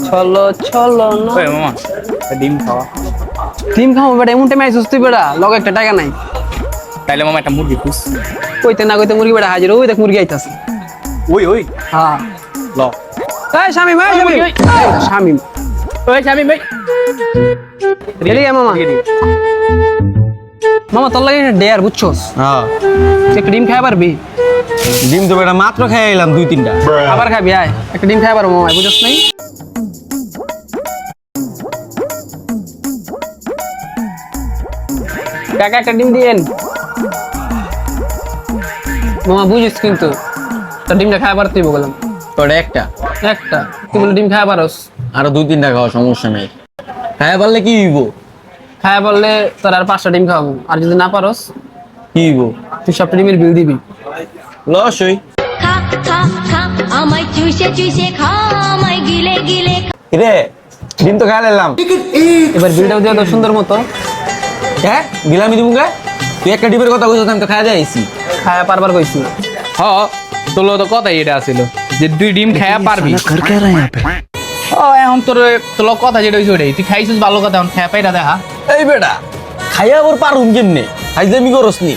চলো চলো না ওই মামা ডিম খাওয়া। ডিম খাবো বেটা, এমন টাইমে আইসুস তুই বেটা, লগে একটা টাকা নাই। তাইলে মামা একটা মুরগি খুঁজ। কইতে না কইতে মুরগি বেটা হাজির, ওই দেখ মুরগি আইতাছে। ওই ওই হ্যাঁ ল এই শামিম, এই শামিম, এই শামিম, ওই স্বামী ভাই রেডি মামা? মামা তোর লাগে ডেয়ার বুঝছস, হ্যাঁ একটা ডিম খাই পারবি? ডিম তো বেটা মাত্র খেয়ে এলাম 2-3টা। আবার খাবি? আয় একটা ডিম খাই পারবো মামা, বুঝছস নাই? কাকা একটা ডিম দিয়েন। মামা বুঝিস কিন্তু তোর ডিমটা খাই পারতে বললাম। তোটা একটা একটা তুই বলে ডিম খাই পারস, আরো 2-3টা খাওয়া সমস্যা নাই। খাইয়া পারলে কি হইব? খাই বললে তোর আর 5টা ডিম খাওয়াবো, আর যদি না পারস কি হইব? তুই সবটা ডিমের বিল দিবি। লস হই। খা খা খা আমায় চুষে চুষে খা আমায় গিলে গিলে রে ডিম তো খাইয়া এলাম। এবার বিলটাও দিয়ে তো সুন্দর মতো। হ্যাঁ দিলামি দিব গে? তুই একটা ডিমের কথা কইছিস, আমি তো খাইয়া যাইছি। খায়া পারবার কইছি। হ তোর তো কথাই এটা ছিল যে তুই ডিম খাইয়া পারবি। ও এখন তোর কথা যেটা হইছে ওটাই, তুই খাইছিস ভালো কথা, এখন খাইয়া পাইরা দেখা। এই বেটা খাইয়া আবার পারুম কেমনে? হাইজামি করস নি?